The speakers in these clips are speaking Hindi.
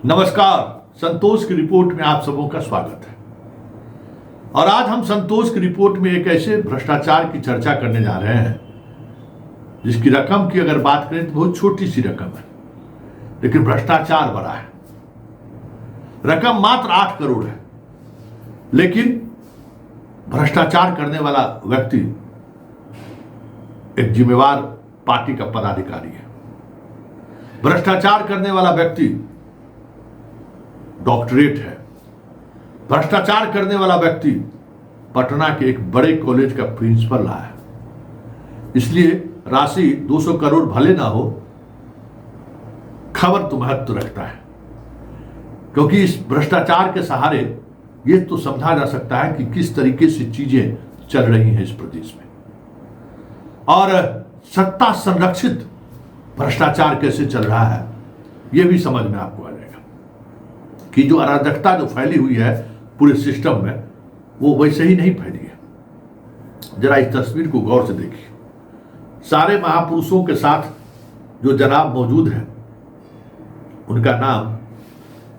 नमस्कार, संतोष की रिपोर्ट में आप सबों का स्वागत है। और आज हम संतोष की रिपोर्ट में एक ऐसे भ्रष्टाचार की चर्चा करने जा रहे हैं जिसकी रकम की अगर बात करें तो बहुत छोटी सी रकम है, लेकिन भ्रष्टाचार बड़ा है। रकम मात्र 8 करोड़ है, लेकिन भ्रष्टाचार करने वाला व्यक्ति एक जिम्मेवार पार्टी का पदाधिकारी है। भ्रष्टाचार करने वाला व्यक्ति डॉक्टरेट है। भ्रष्टाचार करने वाला व्यक्ति पटना के एक बड़े कॉलेज का प्रिंसिपल रहा है। इसलिए राशि 200 करोड़ भले ना हो, खबर तो महत्व रखता है, क्योंकि इस भ्रष्टाचार के सहारे यह तो समझा जा सकता है कि किस तरीके से चीजें चल रही हैं इस प्रदेश में, और सत्ता संरक्षित भ्रष्टाचार कैसे चल रहा है यह भी समझ में आपको आ जाएगा कि जो अराजकता जो फैली हुई है पूरे सिस्टम में, वो वैसे ही नहीं फैली है। जरा इस तस्वीर को गौर से देखिए। सारे महापुरुषों के साथ जो जनाब मौजूद हैं, उनका नाम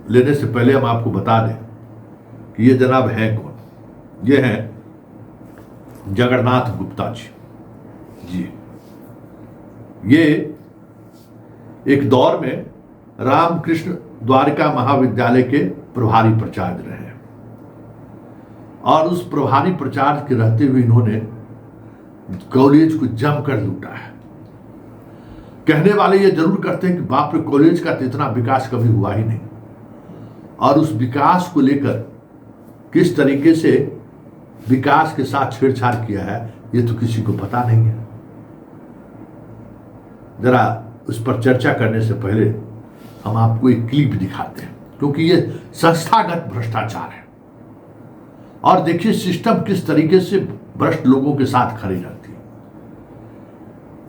लेने से पहले हम आपको बता दें कि ये जनाब हैं कौन। ये हैं जगन्नाथ गुप्ता जी। ये एक दौर में रामकृष्ण द्वारिका महाविद्यालय के प्रभारी प्राचार्य रहे, और उस प्रभारी प्राचार्य के रहते हुए इन्होंने कॉलेज को जमकर लूटा है। कहने वाले ये जरूर करते हैं कि बाप रे, कॉलेज का तो इतना विकास कभी हुआ ही नहीं, और उस विकास को लेकर किस तरीके से विकास के साथ छेड़छाड़ किया है ये तो किसी को पता नहीं है। जरा उस पर चर्चा करने से पहले हम आपको एक क्लिप दिखाते हैं, क्योंकि ये संस्थागत भ्रष्टाचार है। और देखिए सिस्टम किस तरीके से भ्रष्ट लोगों के साथ खड़ी रहती है।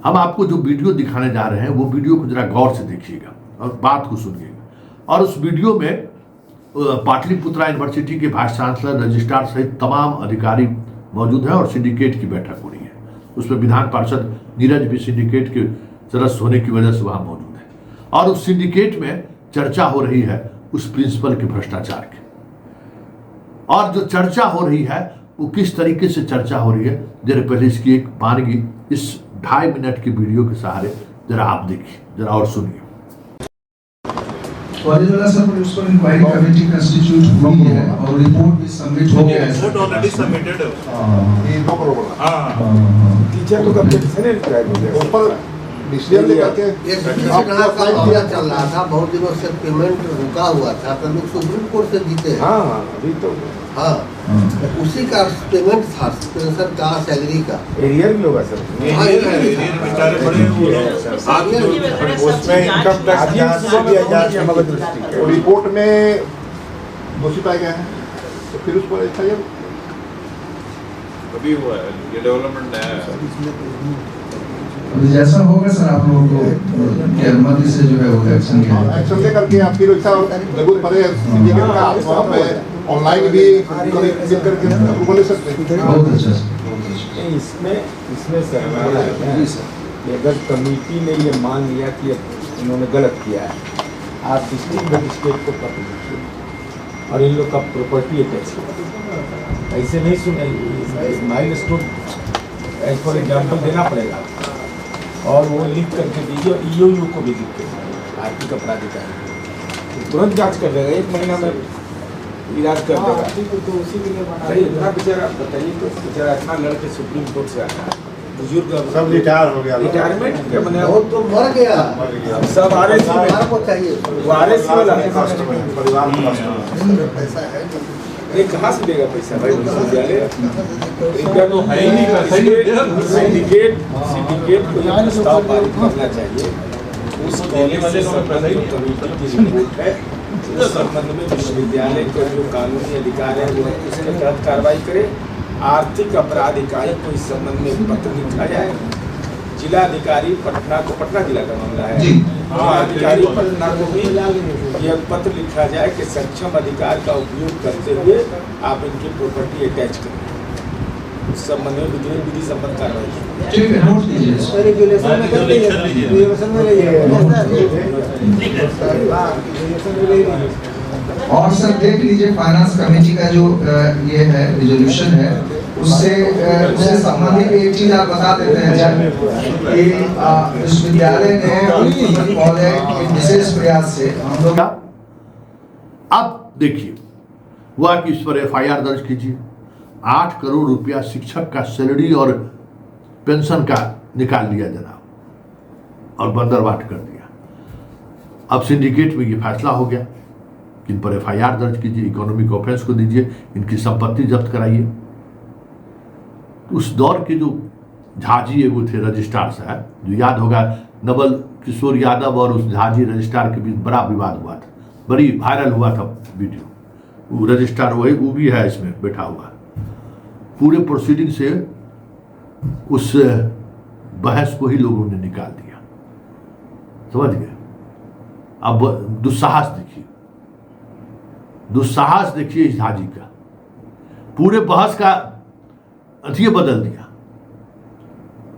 हम आपको जो वीडियो दिखाने जा रहे हैं वो वीडियो को जरा गौर से देखिएगा और बात को सुनिएगा। और उस वीडियो में पाटलिपुत्रा यूनिवर्सिटी के वाइस चांसलर, रजिस्ट्रार सहित तमाम अधिकारी मौजूद हैं, और सिंडिकेट की बैठक हो रही है। उसमें विधान पार्षद नीरज भी सिंडिकेट के सदस्य होने की वजह से वहां मौजूद है, और उस सिंडिकेट में चर्चा हो रही है उस प्रिंसिपल के भ्रष्टाचार की। और जो चर्चा हो रही है वो किस तरीके से चर्चा हो रही है, जरा पहले इसकी एक मानगी इस 2.5 मिनट के वीडियो के सहारे जरा आप देखिए, जरा और सुनिए। कॉलेज वाला sir principal inquiry committee constitute हुई है और रिपोर्ट भी सबमिट हो गया है। रिपोर्ट ऑलरेडी सबमिटेड है। ये 2 करोड़ टीचर तो कब तक सेनेट ट्राई हो गया ऊपर डिसीजन लेकर के एक का चल रहा था, बहुत दिनों से पेमेंट रुका हुआ था, तो लोग सुप्रीम कोर्ट से जीते हैं। हाँ अभी तो हाँ, उसी का पेमेंट था, पेंशन का, सैलरी का। एरियर भी होगा सर। एरियर बेचारे बड़े हुए उसमें इनकम टैक्स रिपोर्ट में दोषी पाए गए हैं, तो फिर उस पर एफआईआर अभी हुआ है। ये डेवलपमेंट है। जैसा होगा सर आप लोगों को की अनुमति से जो है वो एक्शन लेकर के आपकी रक्षा जरूरत पड़े सिंडिकेट का वहाँ पे ऑनलाइन भी मिल करके अप्रूवल ले सकते हैं। बहुत अच्छा। इसमें सर अगर कमेटी ने ये मान लिया कि इन्होंने गलत किया है, आप डिस्ट्रिक्ट मजिस्ट्रेट को पत्र लिखिए और इन लोग का प्रॉपर्टी टैक्स ऐसे नहीं सुने। माइलस्टोन फॉर एग्जाम्पल देना पड़ेगा और वो लिख करके दीजिए, और ईओयू को भी लिख के आर्थिक अपराधिकारी तुरंत जांच कर देगा, 1 महीना में इलाज कर देगा। तो उसी के लिए इतना बेचारा बताइए, तो बेचारा इतना लड़के सुप्रीम कोर्ट से आया, बुजुर्ग सब रिटायर हो गया, रिटायरमेंट क्या बने, वो तो मर गया, सब आरएसी को चाहिए, वो आरएसी वाला पैसा है। ये कहाँ से देगा पैसा भाई विश्वविद्यालय? इनका तो है ही नहीं। सिंडिकेट को यह प्रस्ताव पारित करना चाहिए। उस कॉलेज से संबंधित कमेटी की रिपोर्ट है, उस संबंध में विश्वविद्यालय का जो कानूनी अधिकार है वो उसके तहत कार्रवाई करे। आर्थिक अपराध इकाई को इस संबंध में पत्र लिखा जाए। जिलाधिकारी पटना को, पटना जिला का मामला है, जिलाधिकारी पटना को भी यह पत्र लिखा जाए कि सक्षम अधिकार का उपयोग करते हुए आप इनकी प्रॉपर्टी अटैच करें। इस संबंध में विधि संबंध कार्रवाई। ठीक है, नोट लीजिए इसको। रेगुलेशन में कर लीजिए, रेगुलेशन में ले और सर देख लीजिए फाइनेंस कमेटी का जो ये है रिजोल्यूशन है, उससे संबंधित एक चीज आप बता देते हैं जब कि विश्वविद्यालय ने महोदय के विशेष प्रयास से हम लोग अब देखिए हुआ कि इस पर एफआईआर दर्ज कीजिए। 8 करोड़ रुपया शिक्षक का सैलरी और पेंशन का निकाल लिया जनाब और बंदरबाट कर दिया। अब सिंडिकेट में ये फैसला हो गया कि इन पर एफआईआर दर्ज कीजिए, इकोनॉमिक ऑफेंस को दीजिए, इनकी संपत्ति जब्त कराइए। उस दौर के जो झाजी वो थे रजिस्ट्रार साहब, जो याद होगा नवल किशोर यादव और उस झाजी रजिस्ट्रार के बीच बड़ा विवाद हुआ था, बड़ी वायरल हुआ था वीडियो। वो रजिस्ट्रार वही वो भी है इसमें बैठा हुआ। पूरे प्रोसीडिंग से उस बहस को ही लोगों ने निकाल दिया, समझ गए। अब दुस्साहस देखिए, दुस्साहस देखिए इस झाजी का। पूरे बहस का अथिये बदल दिया।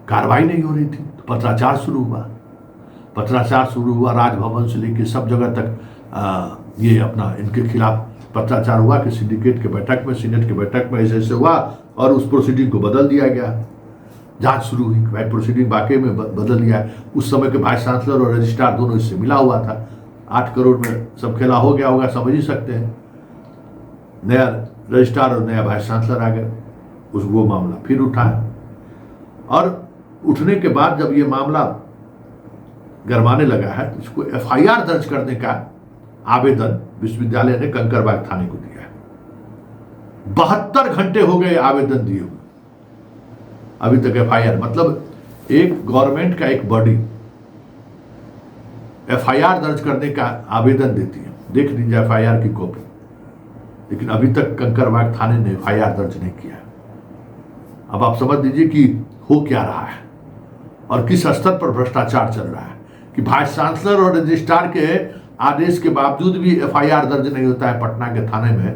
कार्रवाई नहीं हो रही थी तो पत्राचार शुरू हुआ। पत्राचार शुरू हुआ, राजभवन से लेकर सब जगह तक ये अपना इनके खिलाफ पत्राचार हुआ कि सिंडिकेट के बैठक में, सीनेट के बैठक में ऐसे ऐसे हुआ और उस प्रोसीडिंग को बदल दिया गया। जांच शुरू हुई, भाई प्रोसीडिंग वाकई में बदल दिया है। उस समय के वाइस चांसलर और रजिस्ट्रार दोनों इससे मिला हुआ था। 8 करोड़ में सब खेला हो गया होगा, समझ ही सकते हैं। नया रजिस्ट्रार और नया वाइस चांसलर आ गए, वो मामला फिर उठा है। और उठने के बाद जब ये मामला गरमाने लगा है तो इसको एफआईआर दर्ज करने का आवेदन विश्वविद्यालय ने कंकरबाग थाने को दिया है। 72 घंटे हो गए आवेदन दिए हुए, अभी तक एफआईआर, मतलब एक गवर्नमेंट का एक बॉडी एफआईआर दर्ज करने का आवेदन देती है। देख लीजिए एफआईआर की कॉपी, लेकिन अभी तक कंकरबाग थाने ने एफआईआर दर्ज नहीं किया है। अब आप समझ लीजिए कि हो क्या रहा है और किस स्तर पर भ्रष्टाचार चल रहा है कि वाइस चांसलर और रजिस्ट्रार के आदेश के बावजूद भी एफआईआर दर्ज नहीं होता है पटना के थाने में।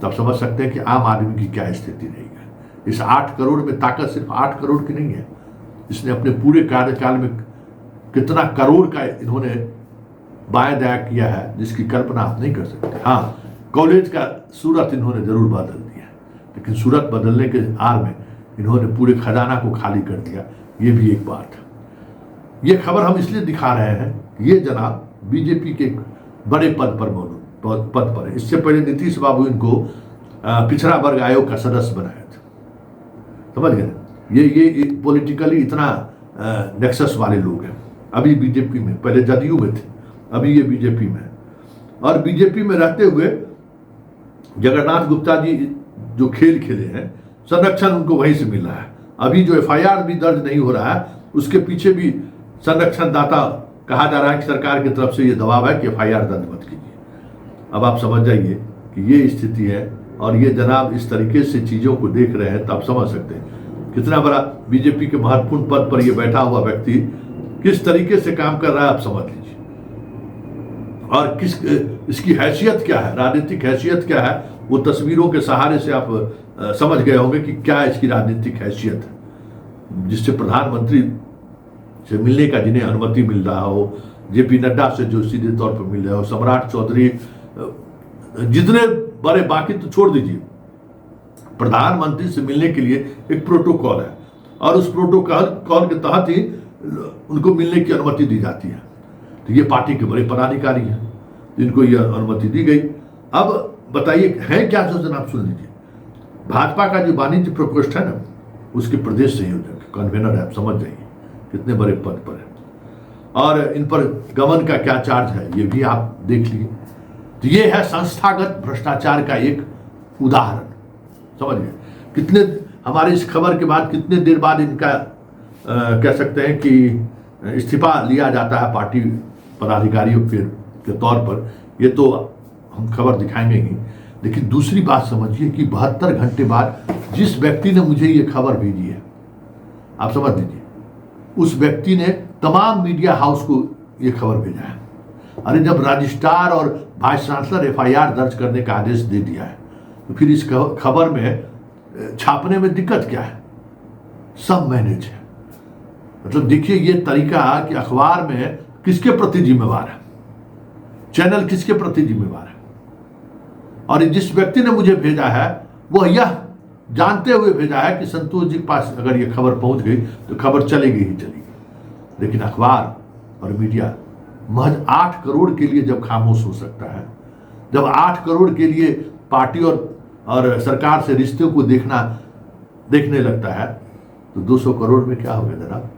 तब समझ सकते हैं कि आम आदमी की क्या स्थिति रही है। इस 8 करोड़ में ताकत सिर्फ 8 करोड़ की नहीं है, इसने अपने पूरे कार्यकाल में कितना करोड़ का इन्होंने बाएं दाया किया है जिसकी कल्पना आप नहीं कर सकते। हाँ, कॉलेज का सूरत इन्होंने जरूर बदल दिया, लेकिन सूरत बदलने के आड़ में इन्होंने पूरे खजाना को खाली कर दिया, ये भी एक बात है। ये खबर हम इसलिए दिखा रहे हैं, ये जनाब बीजेपी के बड़े पद पर है। इससे पहले नीतीश बाबू इनको पिछड़ा वर्ग आयोग का सदस्य बनाया था, समझ गए। ये पॉलिटिकली इतना नेक्सस वाले लोग हैं। अभी बीजेपी में, पहले जदयू में थे, अभी ये बीजेपी में है। और बीजेपी में रहते हुए जगन्नाथ गुप्ता जी जो खेल खेले हैं, संरक्षण उनको वहीं से मिल रहा है। अभी जो एफआईआर भी दर्ज नहीं हो रहा है उसके पीछे भी संरक्षण दाता कहा जा रहा है कि सरकार की तरफ से ये दबाव है कि एफआईआर दर्ज मत कीजिए। अब आप समझ जाइए कि ये स्थिति है और ये जनाब इस तरीके से चीज़ों को देख रहे हैं, तो आप समझ सकते हैं कितना बड़ा बीजेपी के महत्वपूर्ण पद पर ये बैठा हुआ व्यक्ति किस तरीके से काम कर रहा है, आप समझ लीजिए। और किस इसकी हैसियत क्या है, राजनीतिक हैसियत क्या है, वो तस्वीरों के सहारे से आप समझ गए होंगे कि क्या इसकी राजनीतिक हैसियत है। जिससे प्रधानमंत्री से मिलने का जिन्हें अनुमति मिल रहा हो, जेपी नड्डा से जो सीधे तौर पर मिल रहा हो, सम्राट चौधरी, जितने बड़े, बाकी तो छोड़ दीजिए, प्रधानमंत्री से मिलने के लिए एक प्रोटोकॉल है और उस प्रोटोकॉल के तहत ही उनको मिलने की अनुमति दी जाती है। तो ये पार्टी के बड़े पदाधिकारी हैं, तो इनको ये अनुमति दी गई। अब बताइए है क्या जो जनाब, सुन लीजिए। भाजपा का जो वाणिज्य प्रकोष्ठ है ना, उसके प्रदेश संयोजक कन्वेनर है, आप समझ जाइए कितने बड़े पद पर है। और इन पर गबन का क्या चार्ज है ये भी आप देख लिए। तो ये है संस्थागत भ्रष्टाचार का एक उदाहरण, समझ गए। कितने हमारी इस खबर के बाद कितने देर बाद इनका कह सकते हैं कि इस्तीफा लिया जाता है पार्टी पदाधिकारियों के तौर पर, ये तो हम खबर दिखाएंगे ही। लेकिन दूसरी बात समझिए कि 72 घंटे बाद जिस व्यक्ति ने मुझे ये खबर भेजी है, आप समझ लीजिए, उस व्यक्ति ने तमाम मीडिया हाउस को ये खबर भेजा है। अरे जब रजिस्ट्रार और वाइस चांसलर एफआईआर दर्ज करने का आदेश दे दिया है, तो फिर इस खबर में छापने में दिक्कत क्या है, सब मैनेज है। मतलब देखिए ये तरीका कि अखबार में किसके प्रति जिम्मेवार है, चैनल किसके प्रति जिम्मेवार है। और जिस व्यक्ति ने मुझे भेजा है वह यह जानते हुए भेजा है कि संतोष जी के पास अगर ये खबर पहुंच गई तो खबर चलेगी ही चलेगी। लेकिन अखबार और मीडिया महज 8 करोड़ के लिए जब खामोश हो सकता है, जब 8 करोड़ के लिए पार्टी और सरकार से रिश्ते को देखने लगता है, तो 200 करोड़ में क्या होगा जनाब।